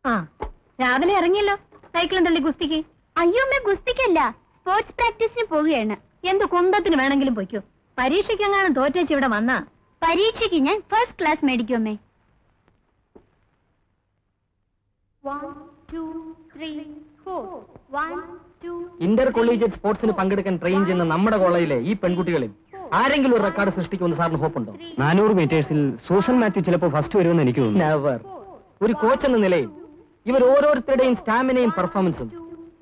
ആ രാവിലെ ഇറങ്ങിയല്ലോ സൈക്കിളും തള്ളി ഗുസ്തിക്ക്. അയ്യോ അമ്മ ഗുസ്തിക്കല്ല, സ്പോർട്സ് പ്രാക്ടീസിന് പോവുകയാണ്. എന്ത് കുന്തത്തിന് വേണമെങ്കിലും പൊയ്ക്കോ. പരീക്ഷയ്ക്കെങ്ങാനും തോറ്റേച്ച് ഇവിടെ വന്നാ പരീക്ഷയ്ക്ക് ഞാൻ ഫസ്റ്റ് ക്ലാസ് മേടിക്കും അമ്മേ. 1 2 3 4 1 2 ഇന്റർ കൊളീജിയറ്റ് സ്പോർട്സിന് പങ്കെടുക്കാൻ ട്രെയിൻ ചെയ്യുന്ന നമ്മുടെ കോളേജിലെ ഈ പെൺകുട്ടികളിൽ ആരെങ്കിലും ഒരു റെക്കോർഡ് സൃഷ്ടിക്കുമെന്ന് സാറിന് ഹോപ്പുണ്ടോ? 400 മീറ്റേഴ്സിൽ സൂസൻ മാത്യു ചിലപ്പോൾ ഫസ്റ്റ് വരുമെന്ന് എനിക്ക് തോന്നുന്നു. നെവർ. ഒരു കോച്ച് എന്ന നിലയിൽ ഇവർ ഓരോരുത്തരുടെയും സ്റ്റാമിനയും പെർഫോമൻസും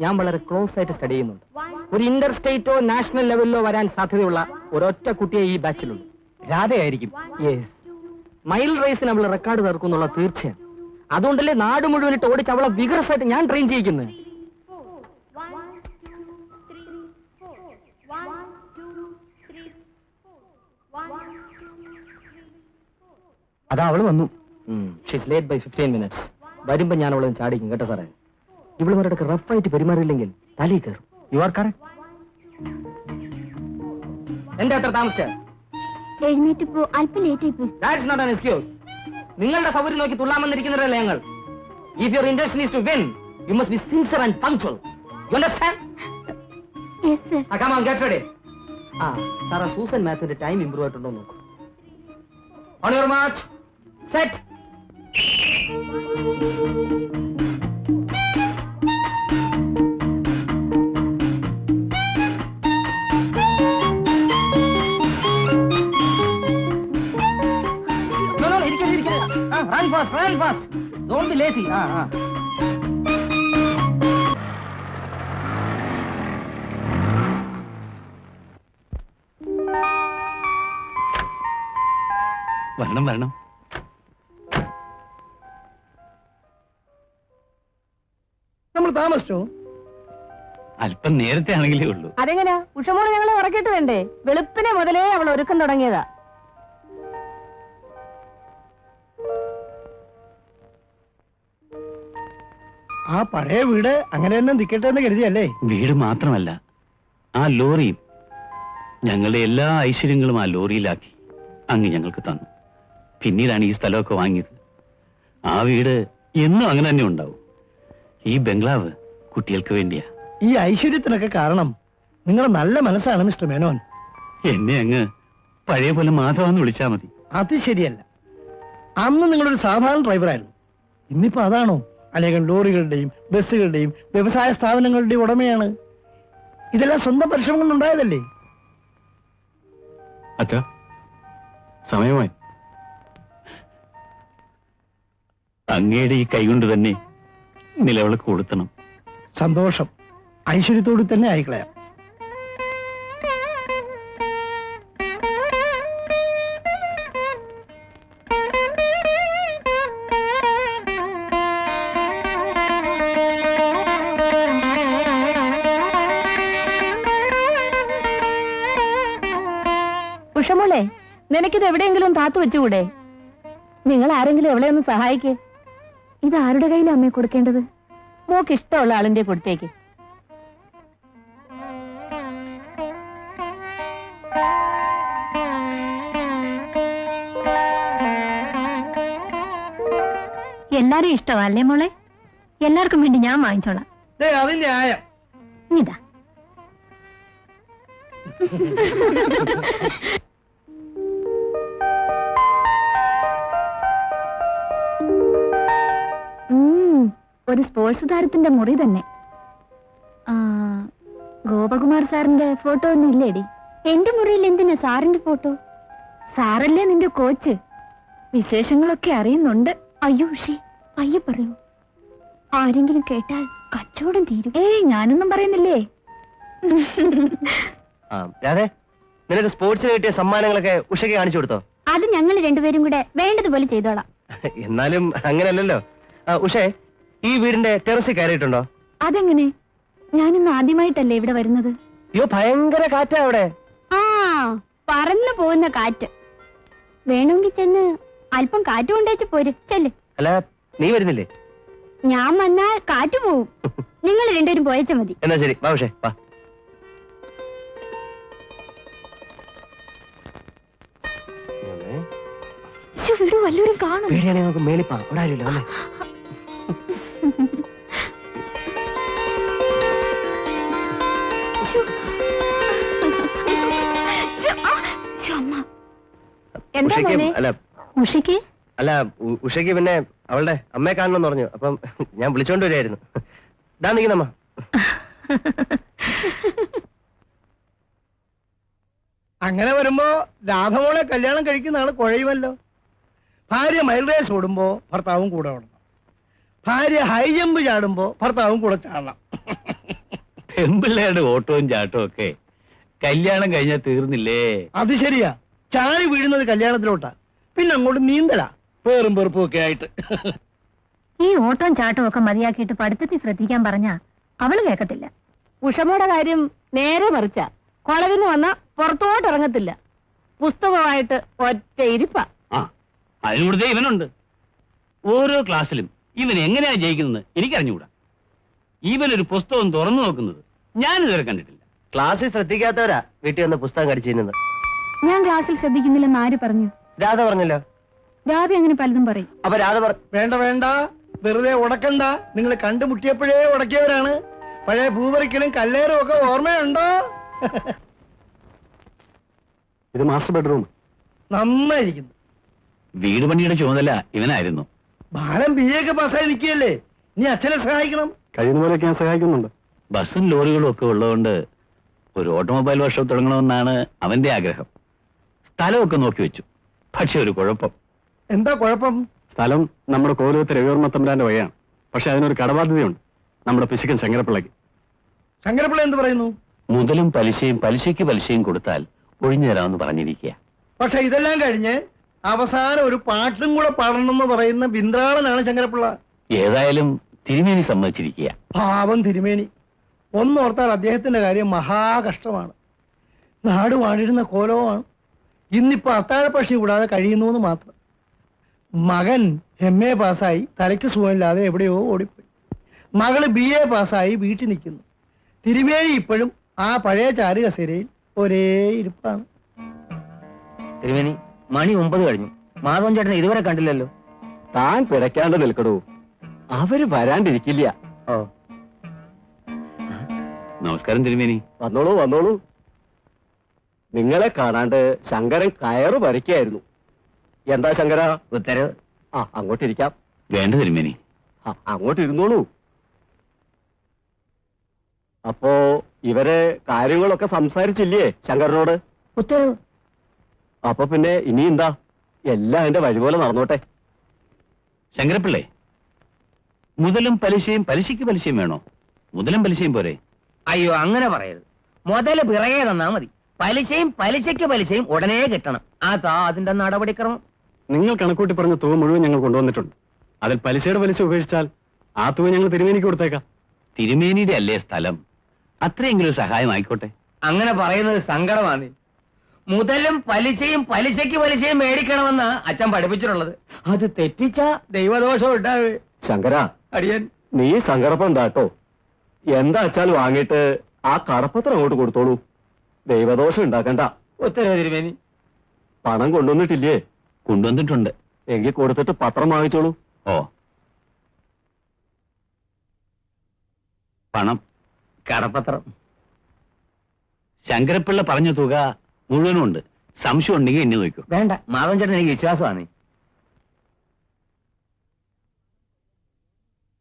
ഞാൻ വളരെ ക്ലോസ് ആയിട്ട് സ്റ്റഡി ചെയ്യുന്നുണ്ട്. ഒരു ഇന്റർ സ്റ്റേറ്റോ നാഷണൽ ലെവലിലോ വരാൻ സാധ്യതയുള്ള ഒരൊറ്റ കുട്ടിയെ ഈ ബാച്ചിലുണ്ട്. രാധയായിരിക്കും. യെസ്, മൈൽ റേസിന് അവളെ റെക്കോർഡ് തീർക്കുന്നുള്ള തീർച്ചയാണ്. അതുകൊണ്ടല്ലേ നാട് മുഴുവനിട്ട് ഓടിച്ച് അവളെ വിഗ്രസായിട്ട് ഞാൻ ട്രെയിൻ ചെയ്യിക്കുന്നത്. 1 2 3 4 1 2 3 4 1 2 3 4 അതാ അവള് വന്നു. She's late by 15 minutes. വരുമ്പോ ഞാൻ അവളെ ചാടിക്കും കേട്ടോ സാറേ. ഇവളുമാരുടെ റഫായിട്ട് പെരുമാറിയില്ലെങ്കിൽ തലയിൽ കയറും. You are correct. എന്താ അത്ര താമസിച്ച? എഴുന്നേറ്റ് പോ, അല്പം ലേറ്റ് ആയി പോയി. That's not an excuse. നിങ്ങളുടെ സൗകര്യം നോക്കി തുള്ളാമെന്നിരിക്കുന്നവരല്ലേ ഞങ്ങൾ. If your intention is to win, you must be sincere and punctual. You understand? Yes sir. Come on, get ready. Sara Susan മാത്യുവിന്റെ ടൈം ഇംപ്രൂവ് ആയിട്ടുണ്ടോ നോക്കൂ. On your march, set. Run fast, run fast. Don't be lazy. വരണം വരണം. നമ്മൾ താമസിച്ചോ? അല്പം നേരത്തെ ആണെങ്കിലേ ഉള്ളൂ. അതെങ്ങനാ? ഉഷമോള് ഞങ്ങളെ ഉറക്കിട്ട് വേണ്ടേ? വെളുപ്പിനെ മുതലേ അവൾ ഒരുക്കം തുടങ്ങിയതാ. ആ പഴയ വീട് അങ്ങനെ തന്നെ നിൽക്കട്ടെ എന്ന് കരുതിയല്ലേ? വീട് മാത്രമല്ല, ആ ലോറിയും. ഞങ്ങളുടെ എല്ലാ ഐശ്വര്യങ്ങളും ആ ലോറിയിലാക്കി അങ്ങ് ഞങ്ങൾക്ക് തന്നു. പിന്നീടാണ് ഈ സ്ഥലമൊക്കെ വാങ്ങിയത്. ആ വീട് എന്നും അങ്ങനെ തന്നെ ഉണ്ടാവും. ഈ ബംഗ്ലാവ് കുട്ടികൾക്ക് വേണ്ടിയാ. ഈ ഐശ്വര്യത്തിനൊക്കെ കാരണം നിങ്ങളുടെ നല്ല മനസ്സാണ് മിസ്റ്റർ മേനോൻ. എന്നെ അങ്ങ് പഴയ പോലെ മാധവെന്ന് വിളിച്ചാ മതി. അത് ശരിയല്ല. അന്ന് നിങ്ങളൊരു സാധാരണ ഡ്രൈവറായിരുന്നു. ഇന്നിപ്പോ അതാണോ? അല്ലെങ്കിൽ ലോറികളുടെയും ബസ്സുകളുടെയും വ്യവസായ സ്ഥാപനങ്ങളുടെയും ഉടമയാണ്. ഇതെല്ലാം സ്വന്തം പരിശ്രമം കൊണ്ടുണ്ടായതല്ലേ? അച്ഛാ, സമയമായി. അങ്ങയുടെ ഈ കൈകൊണ്ട് തന്നെ നിലവിളക്ക് കൊളുത്തണം. സന്തോഷം. ഐശ്വര്യത്തോട് തന്നെ ആയിക്കളയാം. ഉഷമോളെ, നിനക്കിത് എവിടെയെങ്കിലും താത്തു വെച്ചുകൂടെ? നിങ്ങൾ ആരെങ്കിലും എവിടെ ഒന്ന് സഹായിക്കേ. ഇത് ആരുടെ കയ്യിലാണ് അമ്മയെ കൊടുക്കേണ്ടത്? മോക്ക് ഇഷ്ടമുള്ള ആളിന്റെ കൊടുത്തേക്ക്. എല്ലാരും ഇഷ്ടമല്ലേ മോളെ? എല്ലാവർക്കും വേണ്ടി ഞാൻ വാങ്ങിച്ചോളാം. അതിന്റെ ആയ ഇതാ. ഒരു സ്പോർട്സ് താരത്തിന്റെ മുറി തന്നെ. ഗോപകുമാർ സാറിന്റെ ഫോട്ടോ ഒന്നും ഇല്ലേടി? എന്റെ മുറിയിൽ എന്തിനാ സാറിന്റെ ഫോട്ടോ? സാറല്ലേ നിന്റെ കോച്ച്. വിശേഷങ്ങളൊക്കെ അറിയുന്നുണ്ട്. അയ്യോ ഉഷേ, പയ്യെ പറയൂ. ആരെങ്കിലും കേട്ടാൽ കച്ചവടം തീരും. ഏയ്, ഞാനൊന്നും പറയുന്നില്ലേ. നിനക്ക് സ്പോർട്സിന് കിട്ടിയ സമ്മാനങ്ങളൊക്കെ ഉഷയ്ക്ക് കാണിച്ചു കൊടുത്തോ? അത് ഞങ്ങൾ രണ്ടുപേരും കൂടെ വേണ്ടതുപോലെ ചെയ്തോളാം. എന്നാലും അങ്ങനല്ലല്ലോ. ഉഷേ, ഈ വീടിന്റെ ടെറസിൽ കയറിയിട്ടുണ്ടോ? അതെങ്ങനെ? ഞാനിന്ന് ആദ്യമായിട്ടല്ലേ ഇവിടെ വരുന്നത്. അയ്യോ, ഭയങ്കര കാറ്റാ അവിടെ. ആ, പറന്നു പോകുന്ന കാറ്റ്. വേണമെങ്കിൽ ചെന്ന് അല്പം കാറ്റ് കൊണ്ടേച്ച് പോര്. ചെല്ല്. അല്ല, നീ വരുന്നില്ലേ? ഞാൻ വന്നാൽ കാറ്റ് പോവും. നിങ്ങൾ രണ്ടുപേരും പോയച്ച മതി. എന്നാ ശരി, വാ ഉഷേ, വാ. വിടൂ, വല്ലവരും കാണും. പേടിയാണെങ്കിൽ നമുക്ക് മേളിപ്പാ. അവിടെ ആരുമില്ല. എന്താ ഉഷയ്ക്ക് മോനെ? അല്ല ഉഷയ്ക്ക് അല്ല ഉഷയ്ക്ക് പിന്നെ അവളുടെ അമ്മയെ കാണണമെന്ന് പറഞ്ഞു. അപ്പം ഞാൻ വിളിച്ചോണ്ട് വരികയായിരുന്നു. ഇതാ നിൽക്കുന്നമ്മ. അങ്ങനെ വരുമ്പോ രാധമോളെ കല്യാണം കഴിക്കുന്നതാണ് കുഴയുമല്ലോ. ഭാര്യ മൈൽ റേസ് ഓടുമ്പോ ഭർത്താവും കൂടെ ഓടണം. ഭാര്യ ഹൈ ജമ്പ് ചാടുമ്പോ ഭർത്താവും കൂടെ ചാടണം. പെമ്പിള്ളയുടെ ഓട്ടവും ചാട്ടവും ഒക്കെ കല്യാണം കഴിഞ്ഞാൽ തീർന്നില്ലേ? അത് ശരിയാ. ചാടി വീഴുന്നത് കല്യാണത്തിലോട്ടാ, പിന്നെ അങ്ങോട്ട് നീന്തലാ, പേറും പെറുപ്പും ഒക്കെ ആയിട്ട്. ഈ ഓട്ടവും ചാട്ടവും ഒക്കെ മതിയാക്കിയിട്ട് പഠിത്തത്തിൽ ശ്രദ്ധിക്കാൻ പറഞ്ഞാ അവള് കേക്കത്തില്ല. ഉഷമോടെ കാര്യം നേരെ മറിച്ച. കൊളവിന് വന്ന പുറത്തോട്ട് ഇറങ്ങത്തില്ല. പുസ്തകമായിട്ട് ഒറ്റ ഇരിപ്പ. ആ, അതിനൂടെ ഇവനുണ്ട്. ഓരോ ക്ലാസ്സിലും ഇവൻ എങ്ങനെയാ ജയിക്കുന്നത് എനിക്കറിഞ്ഞുകൂടാ. ഇവനൊരു പുസ്തകം തുറന്നു നോക്കുന്നത് ഞാനിതുവരെ കണ്ടിട്ടില്ല. ക്ലാസ്സിൽ ശ്രദ്ധിക്കാത്തവരാ വീട്ടിൽ വന്ന് പുസ്തകം കടിച്ചിരുന്നത്. ഞാൻ ക്ലാസ്സിൽ ശ്രദ്ധിക്കുന്നില്ലെന്ന് ആര് പറഞ്ഞു? രാധ പറഞ്ഞല്ലോ. രാധ അങ്ങനെ പലതും പറയും. അപ്പൊ രാധ വേണ്ട വേണ്ട, വെറുതെ ഉടക്കണ്ട. നിങ്ങൾ കണ്ടുമുട്ടിയപ്പോഴേ ഉടക്കിയവരാണ്. പഴയ പൂവറിക്കലും കല്ലേറും ഒക്കെ ഓർമ്മയുണ്ടോ? ഇത് മാസ്റ്റർ ബെഡ്റൂം. നന്നായിരിക്കുന്നു. വീട് പണിയുടെ ചുമതല ഇവനായിരുന്നു. ബാലൻ BA ഒക്കെ പാസ്സായി നിൽക്കുകയല്ലേ, നീ അച്ഛനെ സഹായിക്കണം. കഴിയുന്ന പോലെയൊക്കെ ഞാൻ സഹായിക്കുന്നുണ്ട്. ബസ്സും ലോറികളും ഒക്കെ ഉള്ളതുകൊണ്ട് ഒരു ഓട്ടോമൊബൈൽ വർക്ക്ഷോപ്പ് തുടങ്ങണമെന്നാണ് അവന്റെ ആഗ്രഹം. സ്ഥലമൊക്കെ നോക്കി വെച്ചു. പക്ഷെ ഒരു കുഴപ്പം. എന്താ കുഴപ്പം? സ്ഥലം നമ്മുടെ കോലത്തെ രവിവർമ്മ തമ്പുരാന്റെ വകയാണ്. പക്ഷെ അതിനൊരു കടബാധ്യതയുണ്ട്, നമ്മുടെ പിശുക്കൻ ശങ്കരപ്പിള്ളയ്ക്ക്. ശങ്കരപ്പിള്ള എന്ത് പറയുന്നു? മുതലും പലിശയും പലിശയ്ക്ക് പലിശയും കൊടുത്താൽ ഒഴിഞ്ഞു തരാമെന്ന് പറഞ്ഞിരിക്കുക. പക്ഷെ ഇതെല്ലാം കഴിഞ്ഞ് അവസാനം ഒരു പാട്ടും കൂടെ പാടണമെന്ന് പറയുന്ന ബിന്ദ്രാളനാണ് ശങ്കരപ്പിള്ള. ഏതായാലും തിരുമേനി സമ്മതിച്ചിരിക്കുക. പാവം തിരുമേനി. ഒന്നോർത്താൽ അദ്ദേഹത്തിന്റെ കാര്യം മഹാകഷ്ടമാണ്. നാട് വാണിരുന്ന കോലവുമാണ്. ഇന്നിപ്പോ അത്താഴപ്പക്ഷി കൂടാതെ കഴിയുന്നു മാത്രം. മകൻ MA പാസ്സായി തലയ്ക്ക് സുഖമില്ലാതെ എവിടെയോ ഓടിപ്പോയി. മകള് BA പാസ്സായി വീട്ടിൽ നിൽക്കുന്നു. തിരുമേനി ഇപ്പോഴും ആ പഴയ ചാരു കസേരയിൽ ഒരേ ഇരിപ്പാണ്. തിരുമേനി, മണി 9 കഴിഞ്ഞു. മാധവൻ ചേട്ടനെ ഇതുവരെ കണ്ടില്ലല്ലോ. താൻ പിടയ്ക്കാണ്ട് നിൽക്കടൂ, അവര് വരാണ്ടിരിക്കില്ല. ഓ, നമസ്കാരം തിരുമേനി. വന്നോളൂ വന്നോളൂ. നിങ്ങളെ കാണാണ്ട് ശങ്കരൻ കയറ് പറിക്കായിരുന്നു. എന്താ ശങ്കര ഉത്തരവ്? ആ, അങ്ങോട്ടിരിക്കാം. വേണ്ട തിരുമേനി. അങ്ങോട്ട് ഇരുന്നോളൂ. അപ്പോ ഇവരെ കാര്യങ്ങളൊക്കെ സംസാരിച്ചില്ലേ ശങ്കരനോട്? ഉത്തരവ്. അപ്പൊ പിന്നെ ഇനി എന്താ, എല്ലാം എന്റെ വഴി പോലെ നടന്നോട്ടെ. ശങ്കരപ്പിള്ളേ, മുതലും പലിശയും പലിശയ്ക്ക് പലിശയും വേണോ? മുതലും പലിശയും പോരെ? അയ്യോ, അങ്ങനെ പറയരുത്. മുതല് പിറകെ തന്നാ മതി. പലിശയും പലിശയ്ക്ക് പലിശയും ഉടനെ കിട്ടണം. അതാ അതിന്റെ നടപടിക്രമം. നിങ്ങൾ കണക്കൂട്ടി പറഞ്ഞ തുക മുഴുവൻ ഞങ്ങൾ കൊണ്ടുവന്നിട്ടുണ്ട്. അതിൽ പലിശയുടെ പലിശ ഉപേക്ഷിച്ചാൽ ആ തുക ഞങ്ങൾ തിരുമേനിക്ക് കൊടുത്തേക്കാം. തിരുമേനിയുടെ അല്ലേ സ്ഥലം, അത്രയെങ്കിലും സഹായം ആയിക്കോട്ടെ. അങ്ങനെ പറയുന്നത് സങ്കടമാണ്. മുതലും പലിശയും പലിശയ്ക്ക് പലിശയും മേടിക്കണമെന്ന് അച്ഛൻ പഠിപ്പിച്ചിട്ടുള്ളത്. അത് തെറ്റിച്ചാ ദൈവദോഷം ഉണ്ടാവേ. ശങ്കര, അടിയൻ നീ സങ്കടപ്പെടാട്ടോ. എന്താ വെച്ചാൽ വാങ്ങിയിട്ട് ആ കടപ്പത്രം അങ്ങോട്ട് കൊടുത്തോളൂ. ദൈവദോഷം ഉണ്ടാക്കണ്ട. ഉത്തരവ് തിരുമേനി. പണം കൊണ്ടുവന്നിട്ടില്ലേ? കൊണ്ടുവന്നിട്ടുണ്ട്. എങ്കിൽ കൊടുത്തിട്ട് പത്രം വാങ്ങിച്ചോളൂ. ഓ, പണം കടപ്പത്രം. ശങ്കരപ്പിള്ള പറഞ്ഞ തുക മുഴുവനും ഉണ്ട്. സംശയം ഉണ്ടെങ്കിൽ എന്നെ നോക്കൂ. വേണ്ട, മാധവൻ ചേട്ടൻ എനിക്ക് വിശ്വാസമാണ്.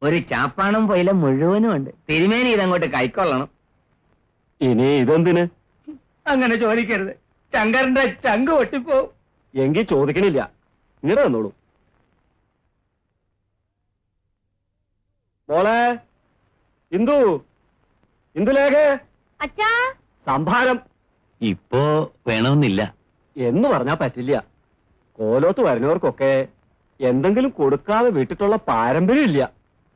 ഒരു ചാപ്പാണം പോയില മുഴുവനും ഉണ്ട്. തിരുമേനി ഇതങ്ങോട്ട് കൈക്കൊള്ളണം. ഇനി ഇതെന്തിന്? അങ്ങനെ ചോദിക്കരുത്, ശങ്കരന്റെ ചങ്ക് പൊട്ടിപ്പോ. എങ്കിൽ ചോദിക്കണില്ല, ഇങ്ങനെ തന്നോളൂ. മോളെ ഇന്ദു, ഇന്ദുലേഖ, അച്ഛാ, സംഭാരം ഇപ്പോ വേണമെന്നില്ല. എന്ന് പറഞ്ഞാ പറ്റില്ല. കോലോത്ത് വരുന്നവർക്കൊക്കെ എന്തെങ്കിലും കൊടുക്കാതെ വിട്ടിട്ടുള്ള പാരമ്പര്യം ഇല്ല.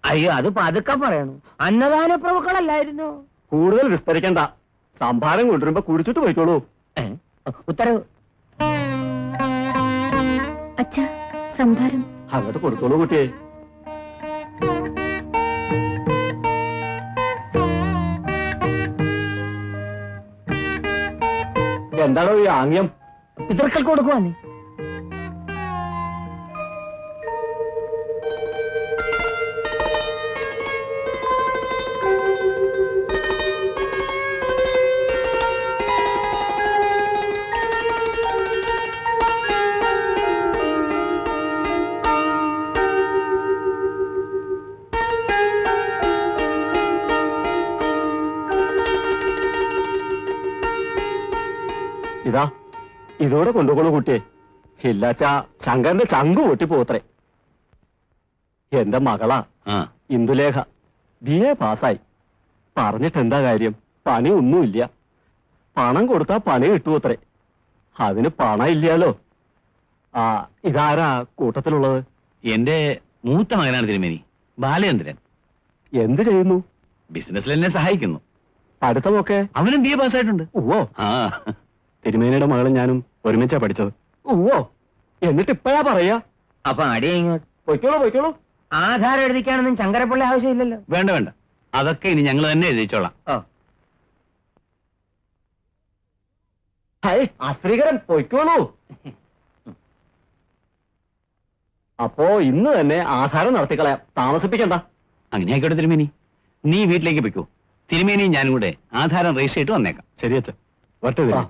അയ്യോ, അത് പതുക്കെ പറയണു. അന്നദാന പ്രഭുക്കളല്ലായിരുന്നു. കൂടുതൽ വിസ്തരിക്കണ്ട. സംഭാരം കൊണ്ടുവരുമ്പോ കുടിച്ചിട്ട് പോയിക്കോളൂ. ഉത്തരവ്. അച്ഛാ, സംഭാരം. അങ്ങോട്ട് കൊടുത്തോളൂ കുട്ടിയെ. എന്താണോ ഈ ആംഗ്യം? പിതൃക്കൾക്ക് കൊടുക്കുവാന്നേ. ഇതോടെ കൊണ്ടുപോകണു കുട്ടിയെ. ഇല്ലാച്ചാ ശങ്കരന്റെ ചങ്കു പൊട്ടിപ്പോത്രേ. എന്റെ മകളാ ആ ഇന്ദുലേഖ, BA പാസ്സായി. പറഞ്ഞിട്ട് എന്താ കാര്യം? പണി ഒന്നുമില്ല. പണം കൊടുത്താ പണി കിട്ടുമത്രേ. അതിന് പണം ഇല്ലാലോ. ആ ഇതാരാ കൂട്ടത്തിലുള്ളത്? എന്റെ മൂത്ത മകനാണ് തിരുമേനി, ബാലചന്ദ്രൻ. എന്ത് ചെയ്യുന്നു? ബിസിനസ്സിൽ എന്നെ സഹായിക്കുന്നു. പഠിത്തമൊക്കെ? അവനും BA പാസ്സായിട്ടുണ്ട്. ഓ, ആ തിരുമേനിയുടെ മകളും ഞാനും ഒരുമിച്ചാ പഠിച്ചത്. ഓ, എന്നിട്ട് ഇപ്പഴാ പറയാ? അപ്പൊ അടിയ ഇങ്ങോട്ട് പൊയ്ക്കോളൂ പൊയ്ക്കോളൂ. ആധാരം എഴുതിക്കാനൊന്നും ശങ്കരപ്പിള്ള ആവശ്യമില്ലല്ലോ. വേണ്ട വേണ്ട, അതൊക്കെ ഇനി ഞങ്ങൾ തന്നെ എഴുതിച്ചോളാം. ഓ, ഹൈ അശ്രീകരൻ പൊയ്ക്കോളൂ. അപ്പോ ഇന്ന് തന്നെ ആധാരം നടത്തിക്കളയാം, താമസിപ്പിക്കണ്ട. അങ്ങനെ ആയിക്കോട്ടെ തിരുമേനി, നീ വീട്ടിലേക്ക് പൊയ്ക്കോ. തിരുമേനിയും ഞാനും കൂടെ ആധാരം രജിസ്റ്റർ ചെയ്തിട്ട് വന്നേക്കാം. ശരി അച്ഛൻ, വരട്ടെ.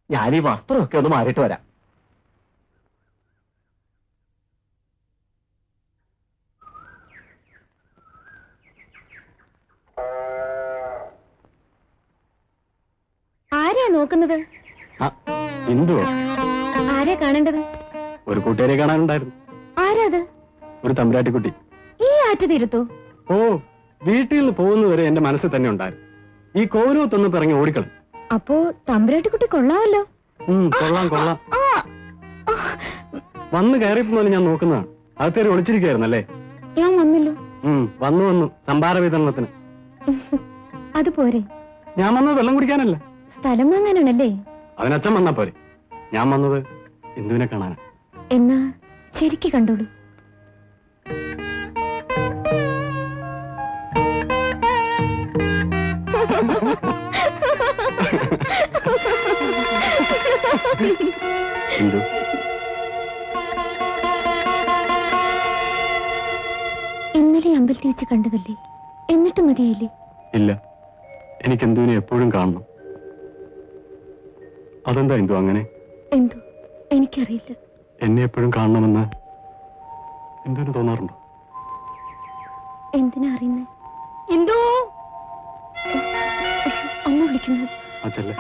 ഞാൻ ഈ വസ്ത്രമൊക്കെ ഒന്ന് മാറിയിട്ട് വരാം. ആരെയാ നോക്കുന്നത്? എന്തുവോ? ആരെയാ കാണേണ്ടത്? ഒരു കൂട്ടുകാരെ കാണാനുണ്ടായിരുന്നു. ആരാ അത്? ഒരു തമ്പുരാട്ടിക്കുട്ടി. ഈ ആറ്റു തീരത്തോ? ഓ, വീട്ടിൽ നിന്ന് പോകുന്നവരെ എന്റെ മനസ്സിൽ തന്നെ ഉണ്ടായിരുന്നു. ഈ കോരൂത്തൊന്ന് പിറങ്ങി ഓടിക്കളും. അപ്പോ തമ്പുരാട്ടിക്കുട്ടി കൊള്ളാമല്ലോ. കൊള്ളാം കൊള്ളാം. ആ, ആ, വന്ന് കയറിയപ്പോലും ഞാൻ നോക്കുന്നതാണ്. അകത്തേറി ഒളിച്ചിരിക്കുകയായിരുന്നല്ലേ? ഞാൻ വന്നല്ലോ. വന്നു സംഭാര വിതരണത്തിന്. അത് പോരെ, ഞാൻ വന്നത് വെള്ളം കുടിക്കാനല്ല, സ്ഥലം വാങ്ങാനാണല്ലേ? അതിനച്ഛൻ വന്നാ പോരെ. ഞാൻ വന്നത് ഇന്ദുവിനെ കാണാനാ. എന്നാ ശരിക്ക് കണ്ടോളൂ. ഇന്ദു, ഇന്നലെ അമ്പലത്തിൽ വെച്ച് കണ്ടതല്ലേ, എന്നിട്ട് മതിയായില്ലേ? ഇല്ല, എനിക്ക് ഇന്ദുവിനെ എപ്പോഴും കാണണം. അതെന്താ ഇന്ദു അങ്ങനെ? എന്തോ എനിക്കറിയില്ല. എന്നെ എപ്പോഴും കാണണമെന്ന് ഇന്ദുവിന് തോന്നാറുണ്ടോ? എന്തിനാ അറിയുന്നേ? ഇന്ദു അമ്മ വിളിക്കുന്നു. അച്ഛല്ലേ?